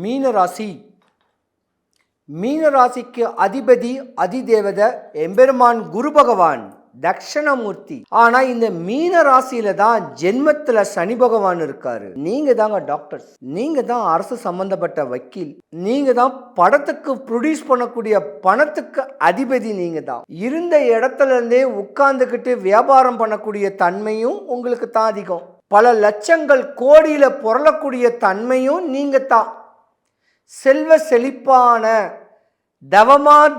மீனராசி. மீனராசிக்கு அதிபதி அதிதேவத எம்பெருமான் குரு பகவான் தக்ஷணமூர்த்தி. ஆனா இந்த மீன ராசியில தான் ஜென்மத்துல சனி பகவான் இருக்காரு. நீங்க தாங்க டாக்டர்ஸ், நீங்க தான் அரசு சம்பந்தப்பட்ட வக்கீல், நீங்க தான் படத்துக்கு ப்ரொடியூஸ் பண்ணக்கூடிய பணத்துக்கு அதிபதி. நீங்க தான் இருந்த இடத்துல இருந்தே உட்கார்ந்துக்கிட்டு வியாபாரம் பண்ணக்கூடிய தன்மையும் உங்களுக்கு தான் அதிகம். பல லட்சங்கள் கோடியில புரளக்கூடிய தன்மையும் நீங்க தான். செல்வ செழிப்பான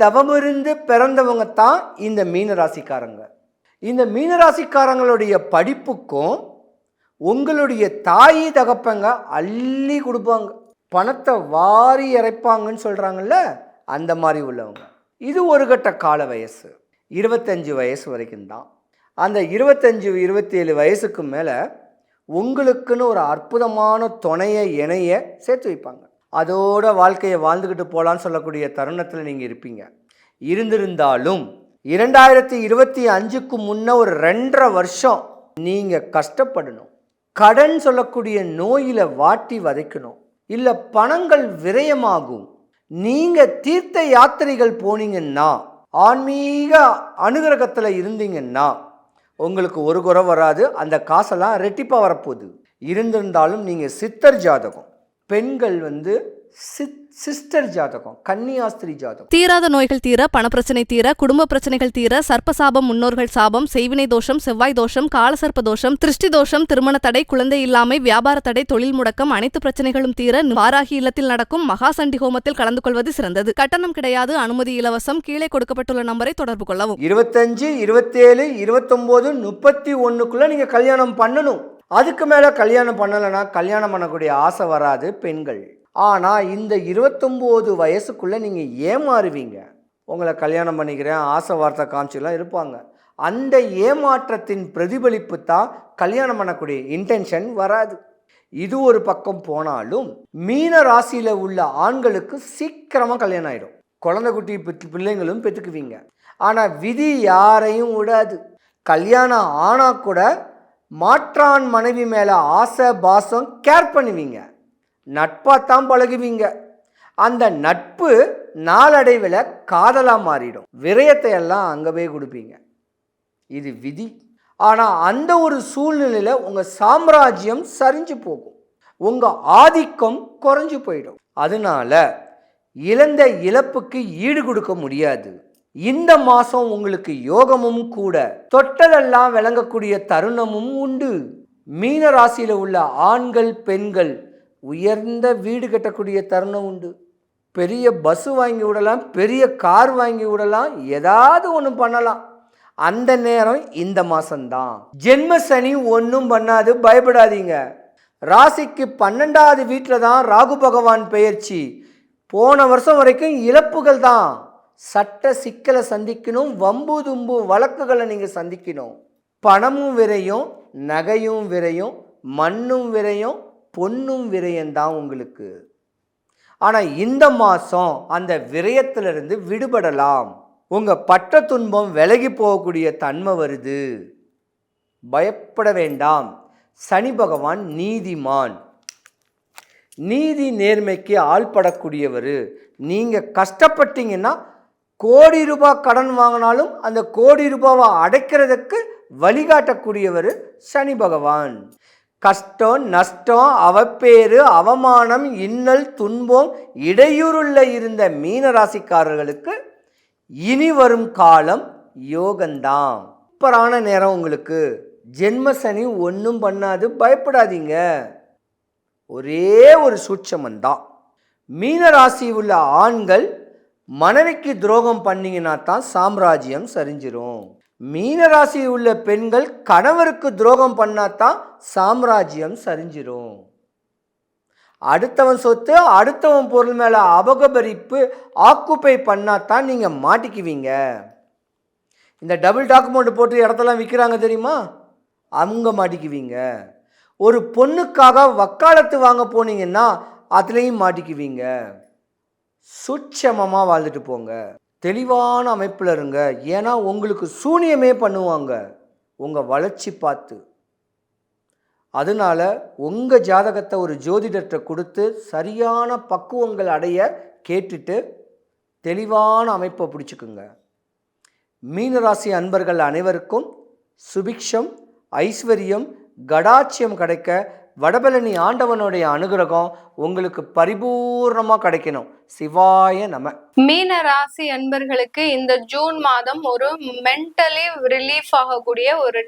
தவமிருந்து பிறந்தவங்க தான் இந்த மீனராசிக்காரங்க. இந்த மீனராசிக்காரங்களுடைய படிப்புக்கும் உங்களுடைய தாய் தகப்பங்க அள்ளி கொடுப்பாங்க, பணத்தை வாரி இறைப்பாங்கன்னு சொல்றாங்கல்ல, அந்த மாதிரி உள்ளவங்க. இது ஒரு கட்ட கால வயசு, 25 வயசு வரைக்கும் தான். அந்த 25-27 வயசுக்கு மேலே உங்களுக்குன்னு ஒரு அற்புதமான துணையை இணைய சேர்த்து வைப்பாங்க. அதோட வாழ்க்கையை வாழ்ந்துக்கிட்டு போகலான்னு சொல்லக்கூடிய தருணத்தில் நீங்கள் இருப்பீங்க. இருந்திருந்தாலும் 2025க்கு முன்ன ஒரு 2.5 வருஷம் நீங்கள் கஷ்டப்படணும். கடன் சொல்லக்கூடிய நோயில் வாட்டி வதைக்கணும், இல்லை பணங்கள் விரயமாகும். நீங்கள் தீர்த்த யாத்திரைகள் போனீங்கன்னா, ஆன்மீக அனுகிரகத்தில் இருந்தீங்கன்னா உங்களுக்கு ஒரு குறை வராது. அந்த காசெல்லாம் ரெட்டிப்பாக வரப்போகுது. இருந்திருந்தாலும் நீங்கள் சித்தர் ஜாதகம், பெண்கள் சிஸ்டர் ஜாதகம், கன்னியாஸ்திரி ஜாதகம். தீராத நோய்கள் தீர, பணப்பிரச்சனை தீர, குடும்ப பிரச்சனைகள் தீர, சர்ப்பசாபம், முன்னோர்கள் சாபம், செய்வினை தோஷம், செவ்வாய் தோஷம், காலசர்ப்ப தோஷம், திருஷ்டி தோஷம், திருமண தடை, குழந்தை இல்லாமை, வியாபார தடை, தொழில் முடக்கம், அனைத்து பிரச்சனைகளும் தீர வாராகி இல்லத்தில் நடக்கும் மகாசண்டி ஹோமத்தில் கலந்து கொள்வது சிறந்தது. கட்டணம் கிடையாது, அனுமதி இலவசம். கீழே கொடுக்கப்பட்டுள்ள நம்பரை தொடர்பு கொள்ளவும். 25, 27, 29, 31க்குள்ள நீங்க கல்யாணம் பண்ணணும். அதுக்கு மேல கல்யாணம் பண்ணலைன்னா கல்யாணம் பண்ணக்கூடிய ஆசை வராது பெண்கள். ஆனால் இந்த 29 வயசுக்குள்ளே நீங்கள் ஏமாறுவீங்க. உங்களை கல்யாணம் பண்ணிக்கிறேன் ஆசை வார்த்தை காமிச்சுலாம் இருப்பாங்க. அந்த ஏமாற்றத்தின் பிரதிபலிப்பு தான் கல்யாணம் பண்ணக்கூடிய இன்டென்ஷன் வராது. இது ஒரு பக்கம் போனாலும் மீன ராசியில் உள்ள ஆண்களுக்கு சீக்கிரமாக கல்யாணம் ஆகிடும். குழந்தை குட்டி பிள்ளைங்களும் பெற்றுக்குவீங்க. ஆனால் விதி யாரையும் விடாது. கல்யாணம் ஆனால் கூட மாற்றான் மனைவி மேலே ஆசை பாசம் கேர் பண்ணுவீங்க, நட்பாத்தான் பழகுவீங்க. அந்த நட்பு நாளடைவில் காதலாக மாறிடும். விரயத்தை எல்லாம் அங்கவே கொடுப்பீங்க. இது விதி. ஆனால் அந்த ஒரு சூழ்நிலையில் உங்கள் சாம்ராஜ்யம் சரிஞ்சு போகும், உங்கள் ஆதிக்கம் குறைஞ்சு போயிடும். அதனால இழந்த இழப்புக்கு ஈடு கொடுக்க முடியாது. இந்த மாதம் உங்களுக்கு யோகமும் கூட, தொட்டலெல்லாம் விளங்கக்கூடிய தருணமும் உண்டு. மீன ராசியில் உள்ள ஆண்கள் பெண்கள் உயர்ந்த வீடு கட்டக்கூடிய தருணம் உண்டு. பெரிய பஸ்ஸு வாங்கி விடலாம், பெரிய கார் வாங்கி விடலாம், ஏதாவது ஒன்று பண்ணலாம். அந்த நேரம் இந்த மாதம்தான். ஜென்ம சனி ஒன்றும் பண்ணாது, பயப்படாதீங்க. ராசிக்கு 12வது வீட்டில் தான் ராகு பகவான் பெயர்ச்சி. போன வருஷம் வரைக்கும் இழப்புகள் தான். சட்ட சிக்கலை சந்திக்கணும், வம்பு தும்பு வழக்குகளை நீங்கள் சந்திக்கணும். பணமும் விரையும், நகையும் விரையும், மண்ணும் விரையும், பொண்ணும் விரயம்தான் உங்களுக்கு. ஆனால் இந்த மாதம் அந்த விரயத்திலிருந்து விடுபடலாம். உங்கள் பட்ட துன்பம் விலகி போகக்கூடிய தன்மை வருது. பயப்பட வேண்டாம். சனி பகவான் நீதிமான், நீதி நேர்மைக்கு ஆள்படக்கூடியவர். நீங்கள் கஷ்டப்பட்டீங்கன்னா கோடி ரூபாய் கடன் வாங்கினாலும் அந்த கோடி ரூபாவை அடைக்கிறதுக்கு வழிகாட்டக்கூடியவர் சனி பகவான். கஷ்டம் நஷ்டம் அவப்பேறு அவமானம் இன்னல் துன்பம் இடையூறுள்ள இருந்த மீனராசிக்காரர்களுக்கு இனி வரும் காலம் யோகந்தான். சூப்பரான நேரம் உங்களுக்கு. ஜென்ம சனி ஒன்றும் பண்ணாது, பயப்படாதீங்க. ஒரே ஒரு சூட்சமந்தான். மீனராசி உள்ள ஆண்கள் மனைவிக்கு துரோகம் பண்ணிங்கன்னா தான் சாம்ராஜ்யம் சரிஞ்சிரும். மீனராசி உள்ள பெண்கள் கணவருக்கு துரோகம் பண்ணாதான் சாம்ராஜ்யம் சரிஞ்சிரும். அடுத்தவன் சொத்து அடுத்தவன் பொருள் மேலே அபகபரிப்பு ஆக்குப்பை பண்ணாதான் நீங்கள் மாட்டிக்குவீங்க. இந்த டபுள் டாக்குமெண்ட் போட்டு இடத்தெல்லாம் விற்கிறாங்க தெரியுமா, அவங்க மாட்டிக்குவீங்க. ஒரு பொண்ணுக்காக வக்காலத்து வாங்க போனீங்கன்னா அதுலேயும் மாட்டிக்குவீங்க. சூட்சமமாக வாழ்ந்துட்டு போங்க, தெளிவான அமைப்பில் இருங்க. ஏன்னா உங்களுக்கு சூனியமே பண்ணுவாங்க உங்கள் வளர்ச்சி பார்த்து. அதனால உங்கள் ஜாதகத்தை ஒரு ஜோதிடத்தை கொடுத்து சரியான பக்குவங்கள் அடைய கேட்டுட்டு தெளிவான அமைப்பை பிடிச்சிக்குங்க. மீனராசி அன்பர்கள் அனைவருக்கும் சுபிக்ஷம், ஐஸ்வர்யம், கடாட்சியம் கிடைக்க வடபழனி ஆண்டவனுடைய அனுகிரகம் உங்களுக்கு பரிபூர்ணமாக கிடைக்கணும். சிவாய நம. மீன ராசி அன்பர்களுக்கு இந்த ஜூன் மாதம் ஒரு மென்டலி ரிலீஃப் ஆகக்கூடிய ஒரு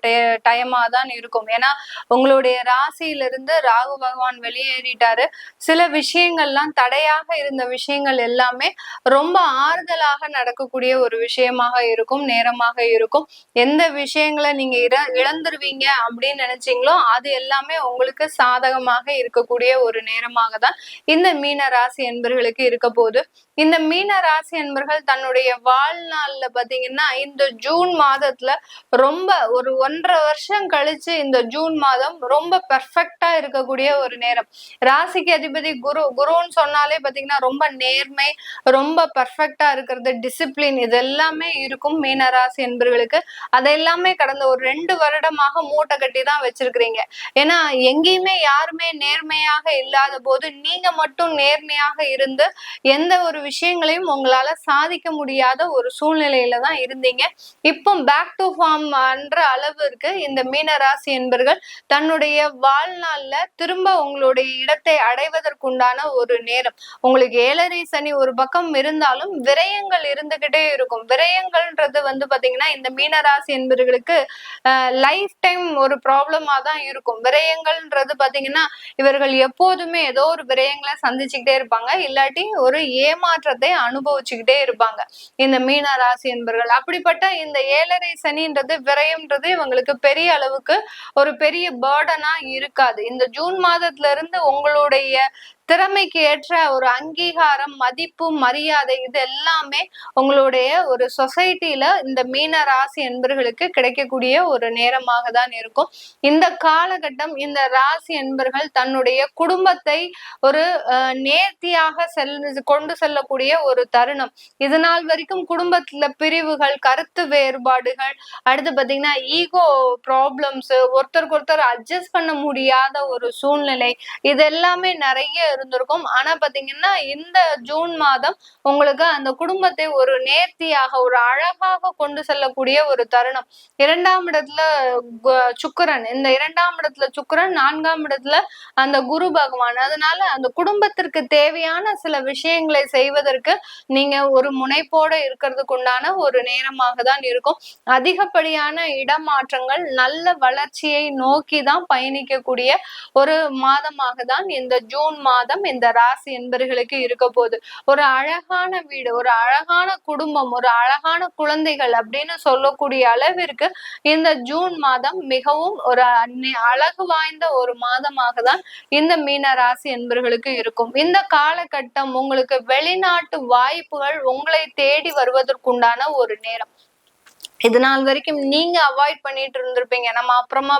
டைமா தான் இருக்கும். ஏன்னா உங்களுடைய ராசியிலிருந்து ராகு பகவான் வெளியேறிட்டாரு. சில விஷயங்கள்லாம் தடையாக இருந்த விஷயங்கள் எல்லாமே ரொம்ப ஆறுதலாக நடக்கக்கூடிய ஒரு விஷயமாக இருக்கும், நேரமாக இருக்கும். எந்த விஷயங்களை நீங்க இழந்துருவீங்க அப்படின்னு நினைச்சீங்களோ அது எல்லாமே உங்களுக்கு சாதகமாக இருக்கக்கூடிய ஒரு நேரமாக தான் இந்த மீன ராசி என்பர்களுக்கு இருக்க போகுது. இந்த மீன ராசி என்பர்கள் தன்னுடைய வாழ்நாள்ல பாத்தீங்கன்னா இந்த ஜூன் மாதத்துல ரொம்ப ஒரு 1.5 வருஷம் கழிச்சு இந்த ஜூன் மாதம் ரொம்ப பெர்ஃபெக்டா இருக்கக்கூடிய ஒரு நேரம். ராசிக்கு அதிபதி குருன்னு சொன்னாலே பாத்தீங்கன்னா ரொம்ப நேர்மை, ரொம்ப பெர்ஃபெக்டா இருக்கிறது, டிசிப்ளின், இது எல்லாமே இருக்கும் மீன ராசி என்பர்களுக்கு. அதெல்லாமே கடந்த ஒரு 2 வருடமாக மூட்டை கட்டி தான் வச்சிருக்கிறீங்க. ஏன்னா எங்கேயுமே யாருமே நேர்மையாக இல்லாத போது நீங்க மட்டும் நேர்மையாக இருந்து எந்த ஒரு விஷயங்களையும் உங்களால சாதிக்க முடியாத ஒரு சூழ்நிலையில தான் இருந்தீங்க. இப்போ பேக் டு ஃபார்ம் என்ற அளவிற்கு இந்த மீன ராசி என்பர்கள் தன்னுடைய வாழ்நாள்ல திரும்ப உங்களுடைய இடத்தை அடைவதற்குண்டான ஒரு நேரம். உங்களுக்கு 7.5 சனி ஒரு பக்கம் இருந்தாலும் விரயங்கள் இருந்துகிட்டே இருக்கும். விரயங்கள்ன்றது பாத்தீங்கன்னா இந்த மீன ராசி என்பவர்களுக்கு லைஃப் டைம் ஒரு ப்ராப்ளமா தான் இருக்கும். விரயங்கள்ன்றது பாத்தீங்கன்னா இவர்கள் எப்போதுமே ஏதோ ஒரு விரயங்களை சந்திச்சுக்கிட்டே இருப்பாங்க, இல்லாட்டி ஒரு ஏமாற்றத்தை அனுபவிச்சுக்கிட்டே இருப்பாங்க இந்த மீன ராசி என்பர்கள். அப்படிப்பட்ட இந்த 7.5 சனின்றது விரயம்ன்றது இவங்களுக்கு பெரிய அளவுக்கு ஒரு பெரிய பேர்டனா இருக்காது. இந்த ஜூன் மாதத்துல இருந்து உங்களுடைய திறமைக்கு ஏற்ற ஒரு அங்கீகாரம், மதிப்பு, மரியாதை இது எல்லாமே உங்களுடைய ஒரு சொசைட்டில இந்த மீன ராசி என்பர்களுக்கு கிடைக்கக்கூடிய ஒரு நேரமாக தான் இருக்கும். இந்த காலகட்டம் இந்த ராசி என்பர்கள் தன்னுடைய குடும்பத்தை ஒரு நேர்த்தியாக கொண்டு செல்லக்கூடிய ஒரு தருணம். இது நாள் வரைக்கும் குடும்பத்துல பிரிவுகள், கருத்து வேறுபாடுகள், அடுத்து பாத்தீங்கன்னா ஈகோ ப்ராப்ளம்ஸ், ஒருத்தருக்கு ஒருத்தர் அட்ஜஸ்ட் பண்ண முடியாத ஒரு சூழ்நிலை, இது எல்லாமே நிறைய இருந்திருக்கும். ஆனா பாத்தீங்கன்னா இந்த ஜூன் மாதம் உங்களுக்கு அந்த குடும்பத்தை ஒரு நேர்த்தியாக ஒரு அழகாக கொண்டு செல்லக்கூடிய ஒரு தருணம். 2ஆம் இடத்துல சுக்கிரன், இந்த 2ஆம் இடத்துல சுக்கிரன், 4ஆம் இடத்துல அந்த குரு பகவான். அதனால அந்த குடும்பத்திற்கு தேவையான சில விஷயங்களை செய்வதற்கு நீங்க ஒரு முனைப்போட இருக்கிறதுக்கு உண்டான ஒரு நேரமாக தான் இருக்கும். அதிகப்படியான இடமாற்றங்கள், நல்ல வளர்ச்சியை நோக்கி தான் பயணிக்கக்கூடிய ஒரு மாதமாக தான் இந்த ஜூன் மாதம் இந்த ராசி என்பர்களுக்கு இருக்க போகுது. ஒரு அழகான வீடு, ஒரு அழகான குடும்பம், ஒரு அழகான குழந்தைகள் அப்படின்னு சொல்லக்கூடிய அளவிற்கு இந்த ஜூன் மாதம் மிகவும் ஒரு அழகு வாய்ந்த ஒரு மாதமாக தான் இந்த மீன ராசி என்பர்களுக்கு இருக்கும். இந்த காலகட்டம் உங்களுக்கு வெளிநாட்டு வாய்ப்புகள் உங்களை தேடி வருவதற்குண்டான ஒரு நேரம். இது நாள் வரைக்கும் நீங்க அவாய்ட் பண்ணிட்டு இருந்திருப்பீங்க, நம்ம அப்புறமா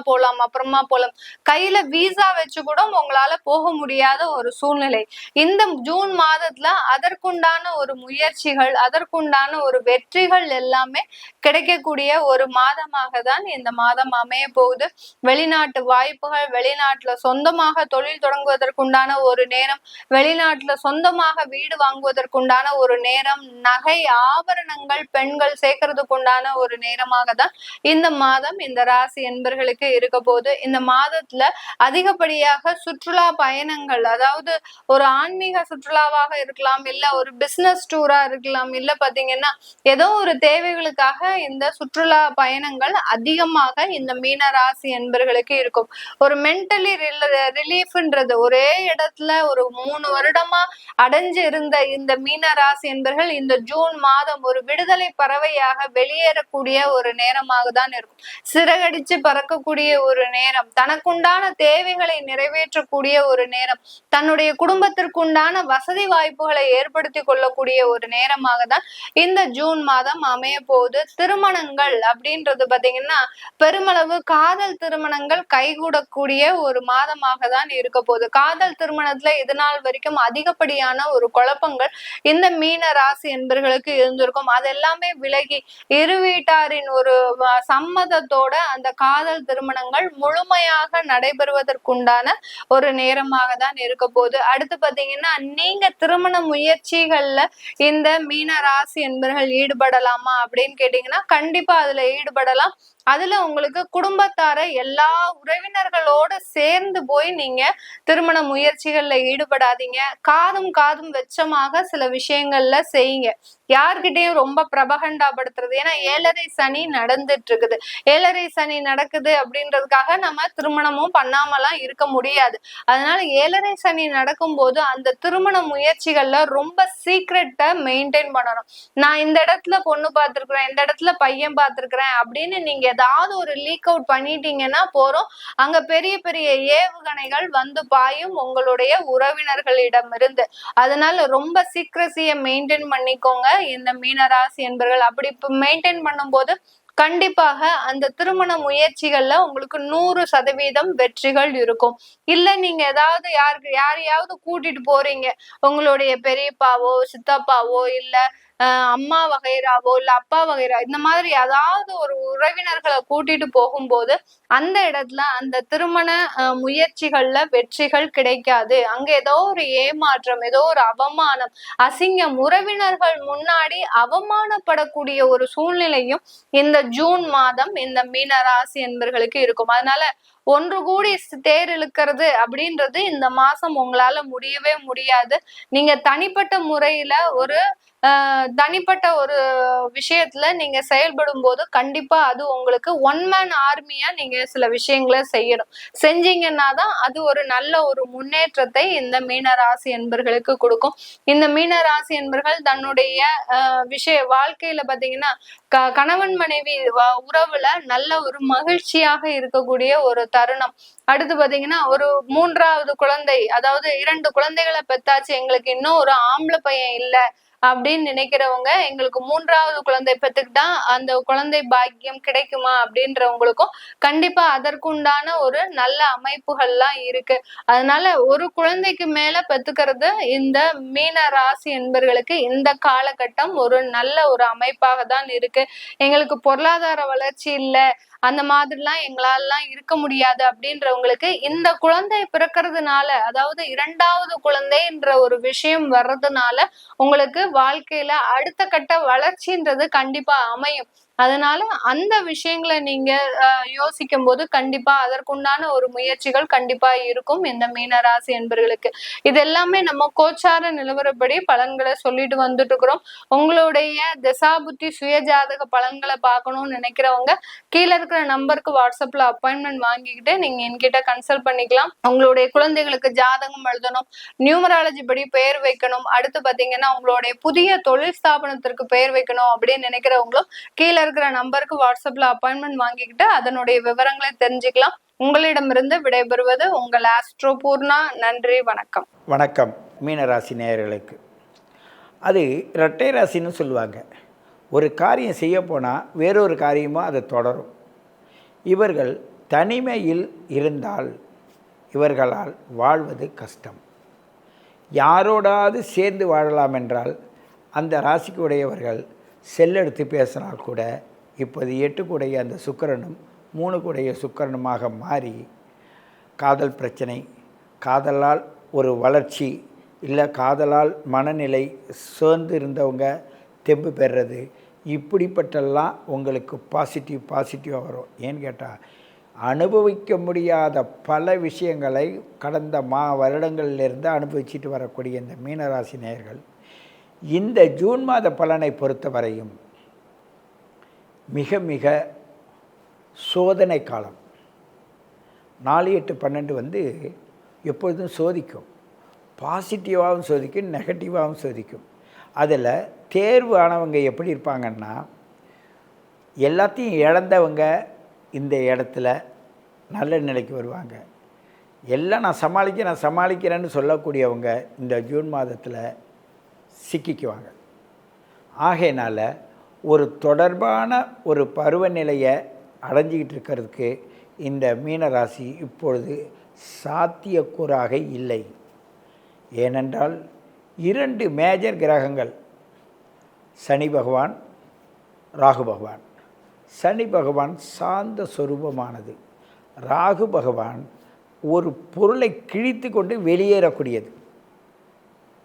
போலாம், கையில வீசா வச்சு கூட உங்களால போக முடியாத ஒரு சூழ்நிலை. இந்த ஜூன் மாதத்துல அதற்குண்டான ஒரு முயற்சிகள், அதற்குண்டான ஒரு வெற்றிகள் எல்லாமே கிடைக்கக்கூடிய ஒரு மாதமாக தான் இந்த மாதம் அமைய போகுது. வெளிநாட்டு வாய்ப்புகள், வெளிநாட்டுல சொந்தமாக தொழில் தொடங்குவதற்குண்டான ஒரு நேரம், வெளிநாட்டுல சொந்தமாக வீடு வாங்குவதற்குண்டான ஒரு நேரம், நகை ஆபரணங்கள் பெண்கள் சேர்க்கறதுக்குண்டான ஒரு நேரமாக தான் இந்த மாதம் இந்த ராசி என்பர்களுக்கு இருக்க போது. இந்த மாதத்துல அதிகப்படியாக சுற்றுலா பயணங்கள், அதாவது ஒரு ஆன்மீக சுற்றுலாவாக இருக்கலாம், இல்ல ஒரு பிசினஸ் டூரா இருக்கலாம், இல்ல பாத்தீங்கன்னா ஏதோ ஒரு தேவைகளுக்காக இந்த சுற்றுலா பயணங்கள் அதிகமாக இந்த மீன ராசி என்பர்களுக்கு இருக்கும். ஒரு மென்டலி ரிலீஃப்ன்றது ஒரே இடத்துல ஒரு 3 வருடமா அடைஞ்சு இருந்த இந்த மீன ராசி என்பர்கள் இந்த ஜூன் மாதம் ஒரு விடுதலை பறவையாக வெளியேறக்கூடிய ஒரு நேரமாக தான் இருக்கும். சிறகடிச்சு பறக்கக்கூடிய ஒரு நேரம், தனக்குண்டான தேவைகளை நிறைவேற்றக்கூடிய ஒரு நேரம், தன்னுடைய குடும்பத்திற்குண்டான வசதி வாய்ப்புகளை ஏற்படுத்தி கொள்ளக்கூடிய ஒரு நேரமாக தான் இந்த ஜூன் மாதம் அமைய போகுது. திருமணங்கள் அப்படின்றது பாத்தீங்கன்னா பெருமளவு காதல் திருமணங்கள் கைகூடக்கூடிய ஒரு மாதமாக தான் இருக்க போகுது. காதல் திருமணத்துல இது நாள் வரைக்கும் அதிகப்படியான ஒரு குழப்பங்கள் இந்த மீன ராசி என்பர்களுக்கு இருந்திருக்கும். அதெல்லாமே விலகி இரு வீட்டாரின் ஒரு சம்மதத்தோட அந்த காதல் திருமணங்கள் முழுமையாக நடைபெறுவதற்குண்டான ஒரு நேரமாக தான் இருக்க போகுது. அடுத்து பாத்தீங்கன்னா, நீங்க திருமண முயற்சிகள்ல இந்த மீன ராசி என்பவர்கள் ஈடுபடலாமா அப்படின்னு கேட்டீங்கன்னா, கண்டிப்பா அதுல ஈடுபடலாம். அதுல உங்களுக்கு குடும்பத்தார எல்லா உறவினர்களோட சேர்ந்து போய் நீங்க திருமண முயற்சிகள்ல ஈடுபடாதீங்க. காதும் வெச்சமாக சில விஷயங்கள்ல செய்யுங்க. யார்கிட்டயும் ரொம்ப பிரபகண்டாப்படுத்துறது, ஏன்னா 7.5 சனி நடந்துட்டு இருக்குது. 7.5 சனி நடக்குது அப்படின்றதுக்காக நம்ம திருமணமும் பண்ணாமலாம் இருக்க முடியாது. அதனால 7.5 சனி நடக்கும் போது அந்த திருமண முயற்சிகள்ல ரொம்ப சீக்ரெட்டை மெயின்டைன் பண்ணணும். நான் இந்த இடத்துல பொண்ணு பார்த்திருக்கிறேன், இந்த இடத்துல பையன் பார்த்திருக்கிறேன் அப்படின்னு நீங்க ஏதாவது ஒரு லீக் அவுட் பண்ணிட்டீங்கன்னா போறோம், அங்க பெரிய பெரிய ஏவுகணைகள் வந்து பாயும் உங்களுடைய உறவினர்களிடம் இருந்து. அதனால ரொம்ப சீக்ரசிய மெயின்டைன் பண்ணிக்கோங்க இந்த மீனராசி என்பர்கள். அப்படி மெயின்டைன் பண்ணும்போது கண்டிப்பாக அந்த திருமண முயற்சிகள்ல உங்களுக்கு 100% வெற்றிகள் இருக்கும். இல்ல நீங்க ஏதாவது யாரையாவது கூட்டிட்டு போறீங்க, உங்களுடைய பெரியப்பாவோ சித்தப்பாவோ இல்ல அம்மா வகைராவோ இல்ல அப்பா வகைரா, இந்த மாதிரி ஏதாவது ஒரு உறவினர்களை கூட்டிட்டு போகும்போது அந்த இடத்துல அந்த திருமண முயற்சிகள்ல வெற்றிகள் கிடைக்காது. அங்க ஏதோ ஒரு ஏமாற்றம், ஏதோ ஒரு அவமானம், அசிங்கம், உறவினர்கள் முன்னாடி அவமானப்படக்கூடிய ஒரு சூழ்நிலையும் இந்த ஜூன் மாதம் இந்த மீன ராசி என்பர்களுக்கு இருக்கும். அதனால ஒன்று கூடி தேர் இழுக்கிறது அப்படின்றது இந்த மாசம் உங்களால முடியவே முடியாது. நீங்க தனிப்பட்ட முறையில ஒரு தனிப்பட்ட ஒரு விஷயத்துல நீங்க செயல்படும் போது கண்டிப்பா அது உங்களுக்கு ஒன் மேன் ஆர்மியா நீங்க சில விஷயங்களை செய்யணும். செஞ்சீங்கன்னா தான் அது ஒரு நல்ல ஒரு முன்னேற்றத்தை இந்த மீன ராசி என்பர்களுக்கு கொடுக்கும். இந்த மீன ராசி என்பர்கள் தன்னுடைய வாழ்க்கையில பாத்தீங்கன்னா கணவன் மனைவி உறவுல நல்ல ஒரு மகிழ்ச்சியாக இருக்கக்கூடிய ஒரு தருணம். அடுத்து பாத்தீங்கன்னா, ஒரு 3வது குழந்தை, அதாவது 2 குழந்தைகளை பெத்தாச்சு, எங்களுக்கு இன்னும் ஒரு ஆம்பளை பையன் இல்ல அப்படின்னு நினைக்கிறவங்க, எங்களுக்கு 3வது குழந்தை பெத்துக்கிட்டா அந்த குழந்தை பாக்கியம் கிடைக்குமா அப்படின்றவங்களுக்கும் கண்டிப்பா அதற்குண்டான ஒரு நல்ல அமைப்புகள்லாம் இருக்கு. அதனால ஒரு குழந்தைக்கு மேல பெத்துக்கிறது இந்த மீன ராசி என்பர்களுக்கு இந்த காலகட்டம் ஒரு நல்ல ஒரு அமைப்பாக தான் இருக்கு. எங்களுக்கு பொருளாதார வளர்ச்சி இல்ல, அந்த மாதிரிலாம் எங்களாலாம் இருக்க முடியாது அப்படின்றவங்களுக்கு இந்த குழந்தை பிறக்கிறதுனால, அதாவது 2வது குழந்தைன்ற ஒரு விஷயம் வர்றதுனால உங்களுக்கு வாழ்க்கையில அடுத்த கட்ட வளர்ச்சின்றது கண்டிப்பா அமையும். அதனால அந்த விஷயங்களை நீங்க யோசிக்கும் போது கண்டிப்பா அதற்குண்டான ஒரு முயற்சிகள் கண்டிப்பா இருக்கும் இந்த மீனராசி என்பர்களுக்கு. இது எல்லாமே நம்ம கோச்சார நிலவரப்படி பலன்களை சொல்லிட்டு வந்துட்டு இருக்கிறோம். உங்களுடைய தசாபுத்தி சுயஜாதக பலன்களை பார்க்கணும்னு நினைக்கிறவங்க கீழே இருக்கிற நம்பருக்கு வாட்ஸ்அப்ல அப்பாயின்மெண்ட் வாங்கிக்கிட்டு நீங்க என்கிட்ட கன்சல்ட் பண்ணிக்கலாம். உங்களுடைய குழந்தைகளுக்கு ஜாதகம் எழுதணும், நியூமராலஜி படி பெயர் வைக்கணும், அடுத்து பாத்தீங்கன்னா உங்களுடைய புதிய தொழில் ஸ்தாபனத்திற்கு பெயர் வைக்கணும் அப்படின்னு நினைக்கிறவங்களும் கீழே இருக்கிற நம்பருக்கு வாட்ஸ்அப்ல அப்பாயின்மெண்ட் வாங்கிக்கிட்டு அதனுடைய விவரங்களை தெரிஞ்சுக்கலாம். உங்களிடமிருந்து விடைபெறுவது உங்கள் ஆஸ்ட்ரோ பூர்ணா. நன்றி, வணக்கம். வணக்கம். மீனராசி நேயர்களுக்கு அது இரட்டை ராசின்னு சொல்லுவாங்க. ஒரு காரியம் செய்ய போனால் வேறொரு காரியமாக அதை தொடரும். இவர்கள் தனிமையில் இருந்தால் இவர்களால் வாழ்வது கஷ்டம். யாரோடாவது சேர்ந்து வாழலாம் என்றால் அந்த ராசிக்கு உடையவர்கள் செல்லெடுத்து பேசினால் கூட இப்போது 8 அந்த சுக்கிரனும் 3 சுக்கிரனுமாக மாறி காதல் பிரச்சனை, காதலால் ஒரு வளர்ச்சி, இல்லை காதலால் மனநிலை சோர்ந்து இருந்தவங்க தெம்பு பெறுறது, இப்படிப்பட்டெல்லாம் உங்களுக்கு பாசிட்டிவாக வரும். ஏன்னு கேட்டால் அனுபவிக்க முடியாத பல விஷயங்களை கடந்த வருடங்களிலிருந்து அனுபவிச்சுட்டு வரக்கூடிய இந்த மீனராசி நேயர்கள் இந்த ஜூன் மாத பலனை பொறுத்தவரையும் மிக மிக சோதனை காலம். 4, 8, 12 எப்பொழுதும் சோதிக்கும். பாசிட்டிவாகவும் சோதிக்கும், நெகட்டிவாகவும் சோதிக்கும். அதில் தேர்வு ஆனவங்க எப்படி இருப்பாங்கன்னா, எல்லாத்தையும் இழந்தவங்க இந்த இடத்துல நல்ல நிலைக்கு வருவாங்க. எல்லாம் நான் சமாளிக்கிறேன்னு சொல்லக்கூடியவங்க இந்த ஜூன் மாதத்தில் சிக்கிக்குவாங்க. ஆகையினால் ஒரு தொடர்பான ஒரு பருவநிலையை அடைஞ்சிக்கிட்டு இருக்கிறதுக்கு இந்த மீனராசி இப்பொழுது சாத்தியக்கூறாக இல்லை. ஏனென்றால் 2 மேஜர் கிரகங்கள், சனி பகவான், ராகு பகவான், சனி பகவான் சாந்த சொரூபமானது. ராகு பகவான் ஒரு பொருளை கிழித்து கொண்டு வெளியேறக்கூடியது.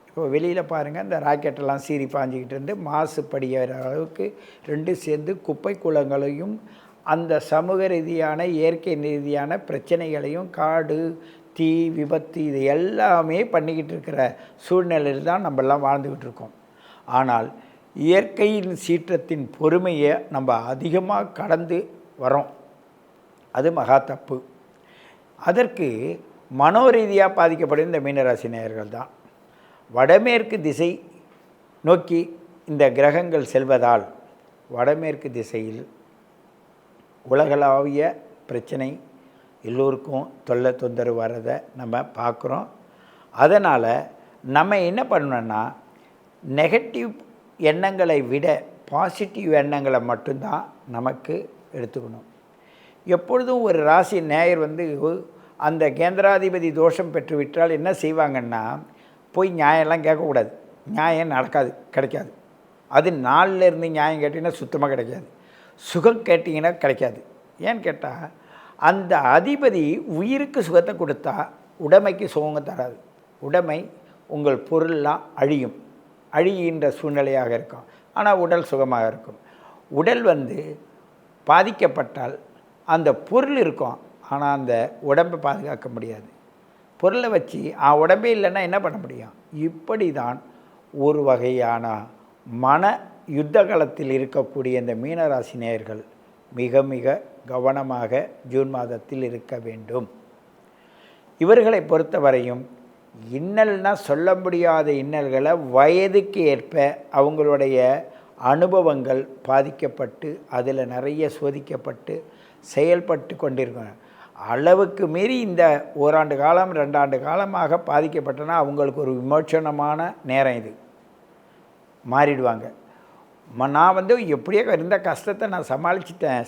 இப்போ வெளியில் பாருங்கள், இந்த ராக்கெட்டெல்லாம் சீறி பாஞ்சிக்கிட்டு இருந்து மாசுபடிகிற அளவுக்கு ரெண்டு சேர்ந்து குப்பை குளங்களையும் அந்த சமூக ரீதியான இயற்கை ரீதியான பிரச்சனைகளையும் காடு தீ விபத்து இது எல்லாமே பண்ணிக்கிட்டு இருக்கிற சூழ்நிலையில் தான் நம்மெல்லாம் வாழ்ந்துக்கிட்டு இருக்கோம். ஆனால் இயற்கையின் சீற்றத்தின் பொறுமையை நம்ம அதிகமாக கடந்து வரோம். அது மகா தப்பு. அதற்கு மனோரீதியாக பாதிக்கப்படும் இந்த மீனராசி நேயர்கள் தான். வடமேற்கு திசை நோக்கி இந்த கிரகங்கள் செல்வதால் வடமேற்கு திசையில் உலகளாவிய பிரச்சனை எல்லோருக்கும் தொந்தரவு வர்றதை நம்ம பார்க்குறோம். அதனால் நம்ம என்ன பண்ணணும்னா, நெகட்டிவ் எண்ணங்களை விட பாசிட்டிவ் எண்ணங்களை மட்டும்தான் நமக்கு எடுத்துக்கணும். எப்பொழுதும் ஒரு ராசி நேயர் அந்த கேந்திராதிபதி தோஷம் பெற்றுவிட்டால் என்ன செய்வாங்கன்னா, போய் நியாயம்லாம் கேட்கக்கூடாது. நியாயம் நடக்காது, கிடைக்காது. அது நாளில் இருந்து நியாயம் கேட்டிங்கன்னா சுத்தமாக கிடைக்காது. சுகம் கேட்டிங்கன்னா கிடைக்காது. ஏன்னு கேட்டால், அந்த அதிபதி உயிருக்கு சுகத்தை கொடுத்தா உடைமைக்கு சுகங்க தராது. உடைமை உங்கள் பொருள்லாம் அழிகின்ற சூழ்நிலையாக இருக்கும். ஆனால் உடல் சுகமாக இருக்கும். உடல் பாதிக்கப்பட்டால் அந்த பொருள் இருக்கும், ஆனால் அந்த உடம்பை பாதுகாக்க முடியாது. பொருளை வச்சு உடம்பே இல்லைன்னா என்ன பண்ண முடியும்? இப்படி தான் ஒரு வகையான மன யுத்த காலத்தில் இருக்கக்கூடிய இந்த மீனராசி நேயர்கள் மிக மிக கவனமாக ஜூன் மாதத்தில் இருக்க வேண்டும். இவர்களை பொறுத்தவரையும் இன்னல்னால் சொல்ல முடியாத இன்னல்களை வயதுக்கு ஏற்ப அவங்களுடைய அனுபவங்கள் பாதிக்கப்பட்டு அதில் நிறைய சோதிக்கப்பட்டு செயல்பட்டு கொண்டிருக்காங்க. அளவுக்கு மீறி இந்த ஓராண்டு காலம் 2 ஆண்டு காலமாக பாதிக்கப்பட்டனா அவங்களுக்கு ஒரு விமோச்சனமான நேரம் இது. மாறிடுவாங்க. நான் எப்படியோ இருந்த கஷ்டத்தை நான்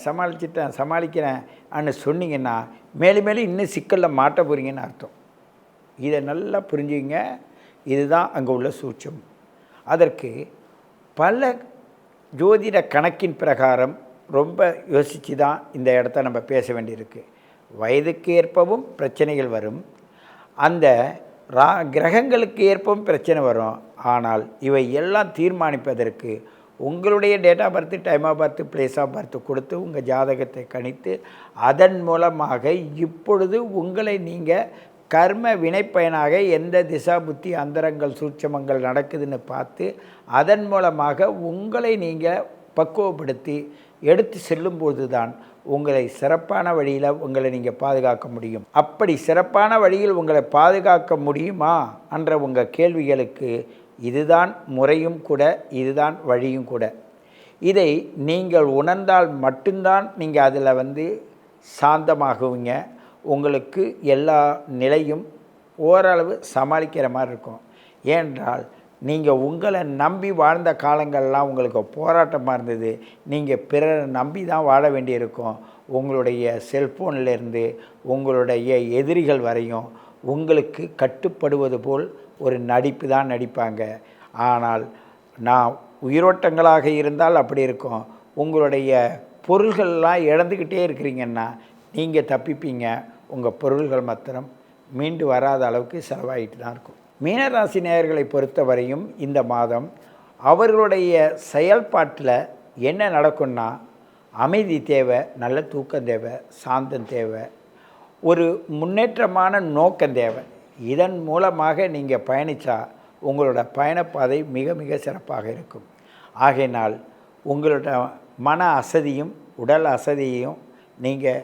சமாளிக்கிறேன்னு சொன்னீங்கன்னா மேலும் மேலும் இன்னும் சிக்கலில் மாட்ட போகிறீங்கன்னு அர்த்தம். இதை நல்லா புரிஞ்சுங்க. இதுதான் அங்கே உள்ள சூட்சம். அதற்கு பல ஜோதிட கணக்கின் பிரகாரம் ரொம்ப யோசித்து தான் இந்த இடத்த நம்ம பேச வேண்டியிருக்கு. வயதுக்கு ஏற்பவும் பிரச்சனைகள் வரும், அந்த கிரகங்களுக்கு ஏற்பவும் பிரச்சனை வரும். ஆனால் இவை எல்லாம் தீர்மானிப்பதற்கு உங்களுடைய date of birth, time of birth, place of birth கொடுத்து உங்கள் ஜாதகத்தை கணித்து அதன் மூலமாக இப்பொழுது உங்களை நீங்கள் கர்ம வினைப்பயனாக எந்த திசா புத்தி அந்தரங்கள் சூட்சமங்கள் நடக்குதுன்னு பார்த்து அதன் மூலமாக உங்களை நீங்கள் பக்குவப்படுத்தி எடுத்து செல்லும்போது தான் உங்களை சிறப்பான வழியில் உங்களை நீங்கள் பாதுகாக்க முடியும். அப்படி சிறப்பான வழியில் உங்களை பாதுகாக்க முடியுமா என்ற உங்கள் கேள்விகளுக்கு இதுதான் முறையும் கூட, இதுதான் வழியும் கூட. இதை நீங்கள் உணர்ந்தால் மட்டும்தான் நீங்கள் அதில் சாந்தமாகுவீங்க. உங்களுக்கு எல்லா நிலையும் ஓரளவு சமாளிக்கிற மாதிரி இருக்கும். ஏனென்றால் நீங்கள் உங்களை நம்பி வாழ்ந்த காலங்கள்லாம் உங்களுக்கு போராட்டமாக இருந்தது. நீங்கள் பிறரை நம்பி தான் வாழ வேண்டியிருக்கும். உங்களுடைய செல்ஃபோன்லேருந்து உங்களுடைய எதிரிகள் வரையும் உங்களுக்கு கட்டுப்படுவது போல் ஒரு நடிப்பு தான் நடிப்பாங்க. ஆனால் நான் உயிரோட்டங்களாக இருந்தால் அப்படி இருக்கும். உங்களுடைய பொருள்கள்லாம் இழந்துக்கிட்டே இருக்கிறீங்கன்னா நீங்கள் தப்பிப்பீங்க. உங்கள் பொருள்கள் மாத்திரம் மீண்டு வராத அளவுக்கு செலவாகிட்டு தான் இருக்கும். மீனராசி நேயர்களை பொறுத்தவரையும் இந்த மாதம் அவர்களுடைய செயல்பாட்டில் என்ன நடக்கும்னா, அமைதி தேவை, நல்ல தூக்கம் தேவை, சாந்தம் தேவை, ஒரு முன்னேற்றமான நோக்கம் தேவை. இதன் மூலமாக நீங்கள் பயணித்தா உங்களோட பயணப்பாதை மிக மிக சிறப்பாக இருக்கும். ஆகையினால் உங்களோட மன அசதியும் உடல் அசதியையும் நீங்கள்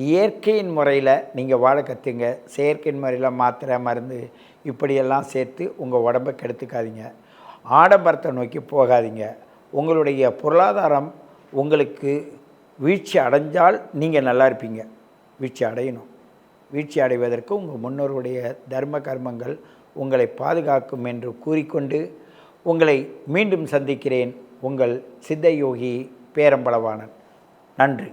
இயற்கையின் முறையில் நீங்கள் வாழ கற்றுங்க. செயற்கையின் முறையில் மாத்திரை மருந்து இப்படியெல்லாம் சேர்த்து உங்கள் உடம்பை கெடுத்துக்காதீங்க. ஆடம்பரத்தை நோக்கி போகாதீங்க. உங்களுடைய பொருளாதாரம் உங்களுக்கு வீழ்ச்சி அடைஞ்சால் நீங்கள் நல்லா இருப்பீங்க. வீழ்ச்சி அடையணும். வீழ்ச்சி அடைவதற்கு உங்கள் முன்னோருடைய தர்ம கர்மங்கள் உங்களை பாதுகாக்கும் என்று கூறிக்கொண்டு உங்களை மீண்டும் சந்திக்கிறேன். உங்கள் சித்த யோகி பேரம்பளவாணன். நன்றி.